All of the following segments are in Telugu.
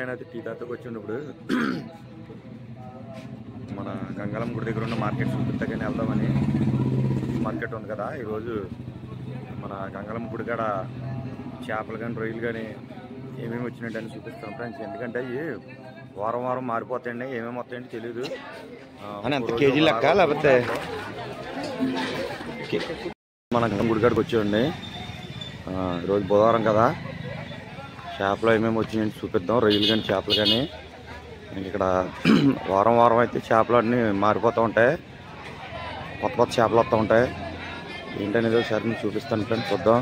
నేను అయితే టీ తాతకు వచ్చినప్పుడు మన గంగాలం గుడి దగ్గర ఉన్న మార్కెట్ చూపిస్తాకని వెళ్దామని. మార్కెట్ ఉంది కదా ఈరోజు మన గంగాలం గుడి కాడ చేపలు కానీ రొయ్యలు కానీ ఏమేమి వచ్చినట్టు చూపిస్తాను ఫ్రెండ్స్. ఎందుకంటే అవి వారం వారం మారిపోతాయండి, ఏమేమి వస్తాయంటే తెలియదు. ఎంత కేజీ లెక్క లేకపోతే మన గుడి కాడికి వచ్చేయండి. ఈరోజు బుధవారం కదా, చేపలు ఏమేమి వచ్చినాయంటే చూపిద్దాం. రొయ్యలు కానీ చేపలు కానీ. ఇక్కడ వారం వారం అయితే చేపలు అన్నీ మారిపోతూ ఉంటాయి, కొత్త కొత్త చేపలు వస్తూ ఉంటాయి. ఏంటనేది ఒకసారి నేను చూపిస్తాను ఫ్రెండ్స్, చూద్దాం.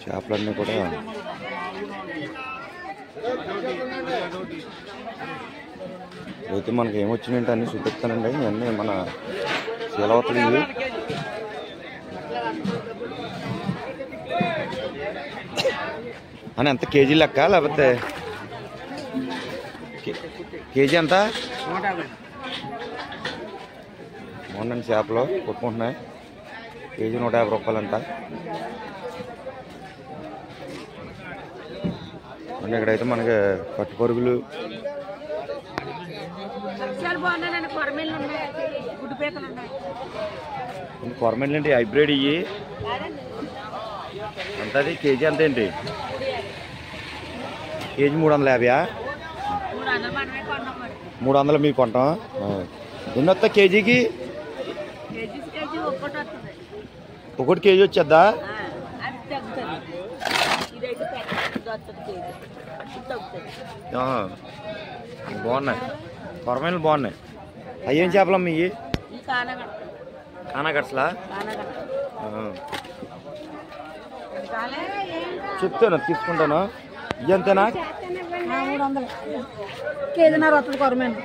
చేపలన్నీ కూడా అయితే మనకి ఏమొచ్చినాయంటే అన్నీ చూపిస్తానండి. ఇవన్నీ మన శీలవతలు ఇవి. అని ఎంత కేజీ లెక్క లేకపోతే కేజీ ఎంత? బాగుందండి, చేపలు కొట్టుకుంటున్నాయి. కేజీ 150 రూపాయలంట. అంటే ఇక్కడైతే మనకి పట్టు పరుగులు, కొరమేళ్ళు ఏంటి హైబ్రిడ్ ఇవి ఎంత? అది కేజీ అంత ఏంటి? కేజీ 350. 300 మీకు కొంటాం. ఎన్ని వస్తా కేజీకి? ఒకటి కేజీ వచ్చేద్దా? బాగున్నాయి, కొరమేళ్ళు బాగున్నాయి. అవి ఏం చేపలమ్మ ఇవి? కానాగట్సలా? చెప్తాను, తీసుకుంటాను. ఇవి ఎంతేనా? 300. కేజీన్నర వస్తుంది కొరమేళ్ళు.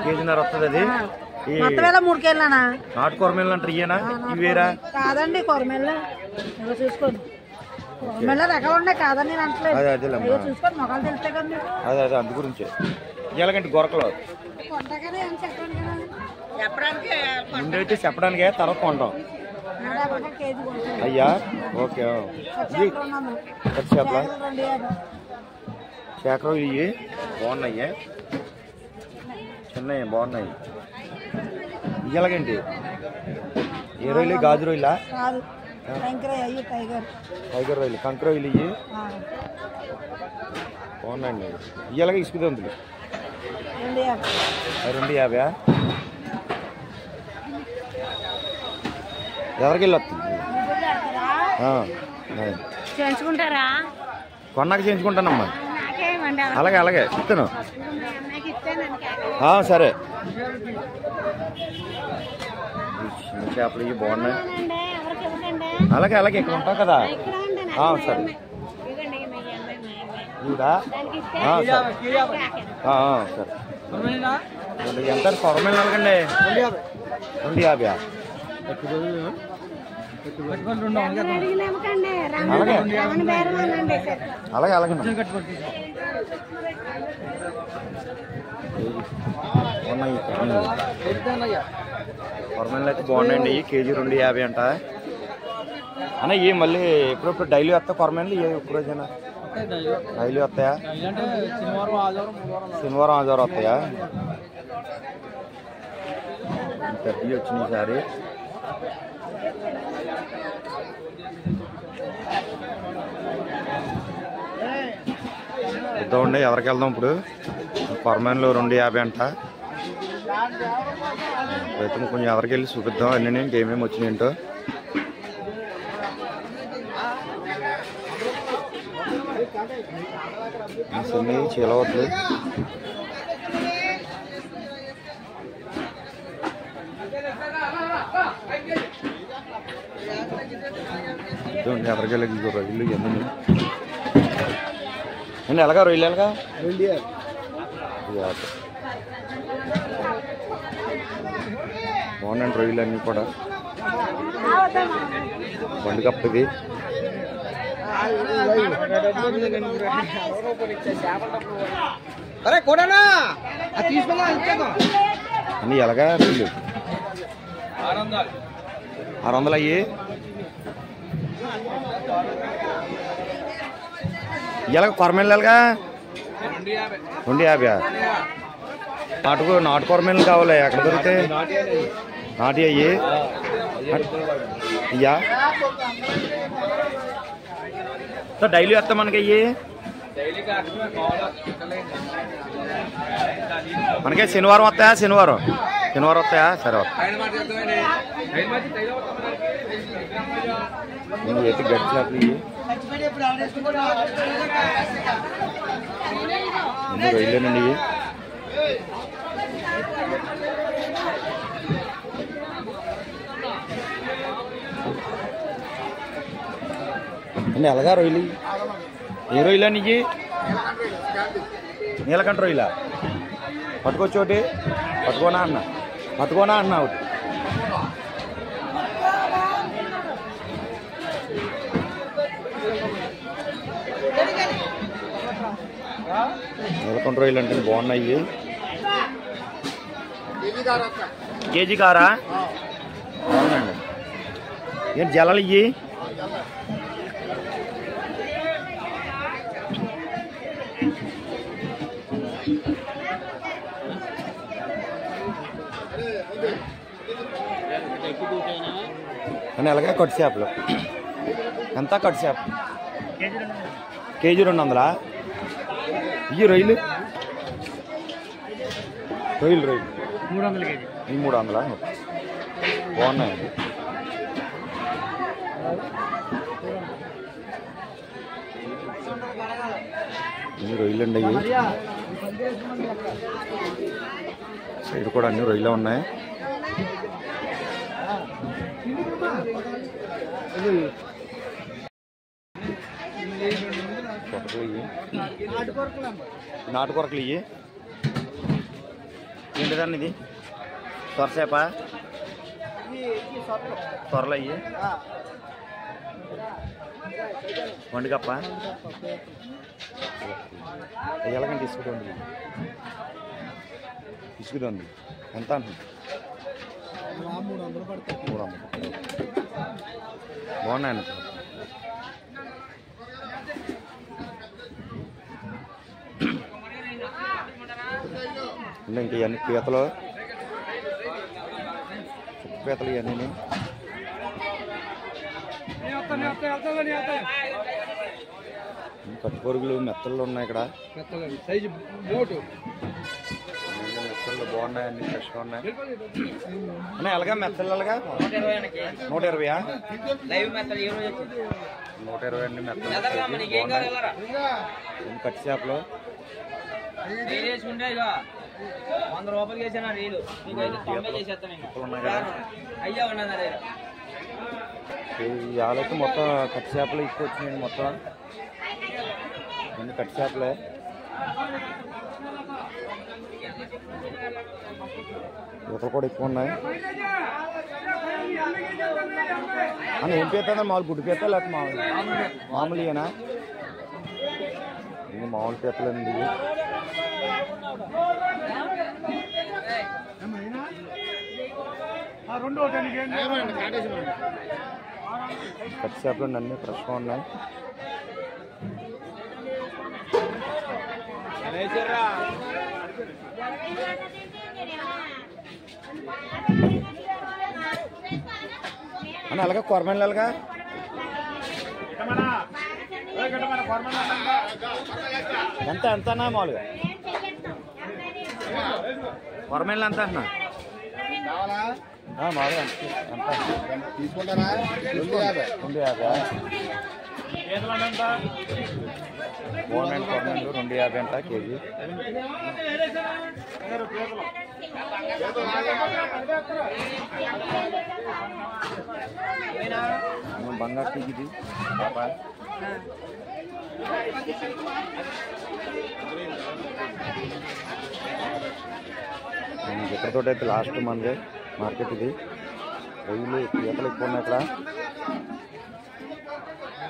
కేజీన్నర వస్తుంది. అది 3 కేజీలనా? నాటు కొరమేళ్ళు అంటారు. ఇవేనా? ఇవి వేరా? కాదండి, కొరమేళ్ళు చూసుకోండి. కొరమేళ్ళ రకాలు ఉన్నాయి కాదని నేను అంటలేదు. చూసుకోండి, మొక్కలు తెలుస్తాయి కదా మీకు. అదే అదే అందు గురించి. ఎలాగంటే గొరకలు ముందైతే చెప్పడానికే, తర్వాత కొంటాం. అయ్యా ఓకే. చేపల చేకలు ఇవి బాగున్నాయి, చిన్నవి బాగున్నాయి. ఇవి ఎలాగండి? ఏ రొయ్యలు? గాజు రొయ్యలా? టైగర్ రొయ్యలు, కంకి రొయ్యలు ఇవి బాగున్నాయండి. ఇవి ఎలాగ ఇసుకుతుంది? 250. ఎవరికి వెళ్ళి వస్తుంది? చేయించుకుంటారా? కొన్నాక చేయించుకుంటానమ్మా. అలాగే అలాగే ఇస్తాను. సరే. చేపలు ఇవి బాగున్నాయి. అలాగే అలాగే ఇక్కడ ఉంటావు కదా. సరే ఇదా? సరే. ఎంత కొరమేళ్ళు అలాగండి? 250. అలాగే అలాగే కొరమేళ్ళు అయితే బాగున్నాయండి. కేజీ 250 అంట అన్న. ఇవి మళ్ళీ ఎప్పుడప్పుడు డైలీ వస్తా కొరమేళ్ళు? ఎప్పుడు రోజైనా డైలీ వస్తాయా? శనివారం ఆదివారం వస్తాయా? పెద్దవి వచ్చినాయి ఈసారి. చూద్దామండి ఎవరికి వెళ్దాం ఇప్పుడు. కొరమేళ్ళు 250 అంట. అయితే కొంచెం ఎవరికి వెళ్ళి చూపిద్దాం అన్నీ ఏమేమి వచ్చినాయంటో. చిన్న చీలవట్లు ఎవరికి వెళ్ళి రొయ్యలు ఎన్ని అండి? ఎలాగా రొయ్యలు? ఎలాగా బాగున్నాయండి రొయ్యలు అన్నీ కూడా. బండి కప్పది అరే కొడనా తీసుకున్నా అన్నీ ఎలాగా రొయ్యలు 600 అయ్యి ఇలాగ కొరమేళ్ళగా 250 నాటు కొరమేళ్ళు కావాలి ఎక్కడ దొరుకుతాయి నాటి అయ్యి ఇయ్యా డైలీ వస్తాం మనకి అయ్యి మనకే శనివారం వస్తాయా శనివారం వస్తాయా సరే అయితే గడ్డి చేపలు ఇవి రొయ్యలేనండి ఇవి అండి ఎలాగా రొయ్యలు ఏ రొయ్యలా నీకు నీలకంఠ రొయ్యలా పట్టుకోవచ్చు ఒకటి పట్టుకోనా అన్న ఒకటి నీలకంఠ రొయ్యలు అంటే బాగున్నాయి కేజీ కారా బాగుందండి ఏంటి జలాలు ఇవి అని అలాగే కట్టు చేపలు ఎంత కట్టు చేప కేజీ 200 ఇవి రొయ్యలు 300 కేజీ ఈ 300 బాగున్నాయండి ఇవి రొయ్యలు అండి అవి సైడ్ కూడా అన్ని రొయ్యలు ఉన్నాయి నాటు కొరకలు ఇవి ఏంటిదాన్ని ఇది సొరసేప సొరలు అయ్యి వండుకప్ప ఎలాగంటే ఇసుకుతుంది ఎంత అంటుంది 300 బాగున్నాయండి ఇంకా ఇవన్నీ పీతలు పీతలు ఇవన్నీ కట్టుకొరుగులు మెత్తలు ఉన్నాయి ఇక్కడ మెత్తలు బాగున్నాయి అన్ని ఫ్రెష్గా ఉన్నాయి అన్నీ ఎలాగా మెత్తలు ఎలాగా 120 అన్ని మెత్తలు కట్టి చేపలు 100 రూపాయలు చేసాను రీలు ఇవాళైతే మొత్తం కట్టి చేపలు ఎక్కువ వచ్చినాయండి మొత్తం అన్ని కట్టి చేపలే ఇతలు కూడా ఎక్కువ ఉన్నాయి అని ఏం పీతా మామూలు గుడ్డు పీతా లేకపోతే మామూలుగానా మామూలు పీతలు అండి కట్టి చేపలు అన్నీ ఫ్రెష్గా ఉన్నాయి అని అలాగా కొరమేళ్ళు అలాగా ఎంతనా మామూలుగా కొరమేళ్ళు ఎంత అన్నా మామూలుగా ఎంత తీసుకుంటారా 250 కొరమేళ్ళు 250 అంట కేజీ బంగారు టీకి పాప ఇక్కడతో అయితే లాస్ట్ మంది మార్కెట్ ఇది రొయ్యలు పీతలు ఎక్కువ ఉన్నాయి ఇక్కడ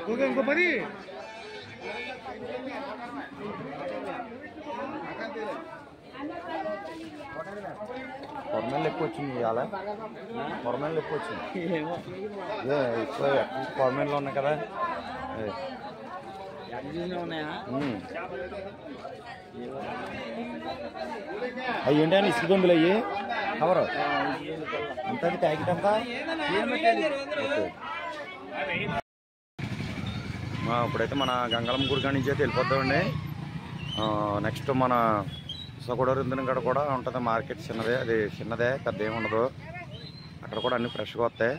ఇంకో 10. కొరమేళ్ళు ఎక్కువ వచ్చింది ఇవాళ. కొరమేళ్ళు ఎక్కువ వచ్చింది. ఎక్కువ కొరమేళ్ళు ఉన్నాయి కదా. అవి ఏంటి అని ఇసుకుందులు అయ్యి కవరు అంత ప్యాకెట్ అంతా. ఇప్పుడైతే మన గంగళం గుడి కాడి నుంచి అయితే వెళ్ళిపోతామండి. నెక్స్ట్ మన సగోడూరు ఇంధనం కాడ కూడా ఉంటుంది మార్కెట్. చిన్నదే, అది చిన్నదే, పెద్ద ఏమి ఉండదు. అక్కడ కూడా అన్ని ఫ్రెష్గా వస్తాయి.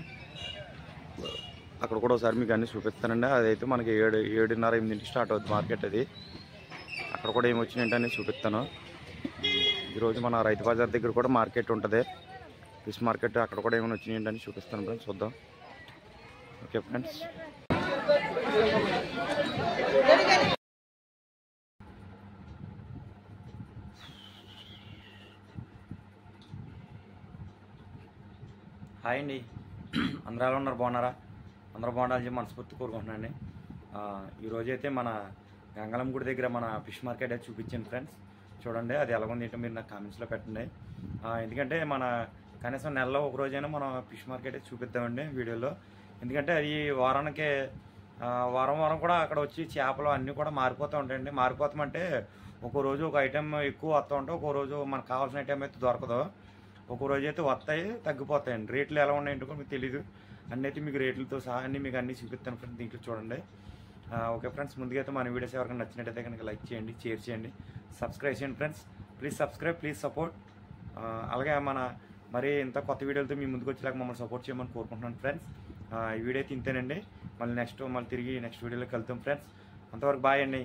అక్కడ కూడా ఒకసారి మీకు అన్నీ చూపిస్తానండి. అదైతే మనకి 7:30, 8 స్టార్ట్ అవుతుంది మార్కెట్. అది అక్కడ కూడా ఏమి వచ్చినాయంటే అన్నీ చూపిస్తాను. ఈరోజు మన రైతు బజార్ దగ్గర కూడా మార్కెట్ ఉంటుంది, ఫిష్ మార్కెట్. అక్కడ కూడా ఏమైనా వచ్చినాయంటే అని చూపిస్తాను ఫ్రెండ్స్, చూద్దాం. Okay friends. హాయ్ అండి, అందరూ ఎలా ఉన్నారు? బాగున్నారా? అందరూ బాగుండాలని చెప్పి మనస్ఫూర్తి కోరుకుంటున్నానండి. ఈరోజైతే మన గంగళం గుడి దగ్గర మన ఫిష్ మార్కెట్ అయితే చూపించాను ఫ్రెండ్స్. చూడండి అది ఎలాగుంది ఏంటో మీరు నాకు కామెంట్స్లో పెట్టండి. ఎందుకంటే మన కనీసం నెలలో ఒక రోజైనా మనం ఫిష్ మార్కెట్ అయితే చూపిద్దామండి వీడియోలో. ఎందుకంటే అది వారానికి వారం కూడా అక్కడ వచ్చి చేపలు అన్నీ కూడా మారిపోతూ ఉంటాయండి. మారిపోతామంటే ఒక్కో రోజు ఒక ఐటెం ఎక్కువ వస్తూ ఉంటాయి, ఒక్కో రోజు మనకు కావాల్సిన ఐటెం అయితే దొరకదు. ఒక్కో రోజు అయితే వస్తాయి, తగ్గిపోతాయండి. రేట్లు ఎలా ఉన్నాయంటే కూడా మీకు తెలీదు. అన్నీ అయితే మీకు రేట్లతో సహా అన్నీ మీకు అన్నీ చూపిస్తాను ఫ్రెండ్స్, దీంట్లో చూడండి. ఓకే ఫ్రెండ్స్, ముందుగా అయితే మన వీడియోస్ ఎవరికైనా నచ్చినట్టయితే కనుక లైక్ చేయండి, షేర్ చేయండి, సబ్స్క్రైబ్ చేయండి friends. Please subscribe, please support. అలాగే మరి ఇంత కొత్త వీడియోలతో మీ ముందుకు వచ్చేలాగా మమ్మల్ని సపోర్ట్ చేయమని కోరుకుంటున్నాను ఫ్రెండ్స్. ఈ వీడియో అయితే ఇంతేనండి. మళ్ళీ తిరిగి నెక్స్ట్ వీడియోలోకి వెళ్తాం ఫ్రెండ్స్. అంతవరకు బాయ్ అండి.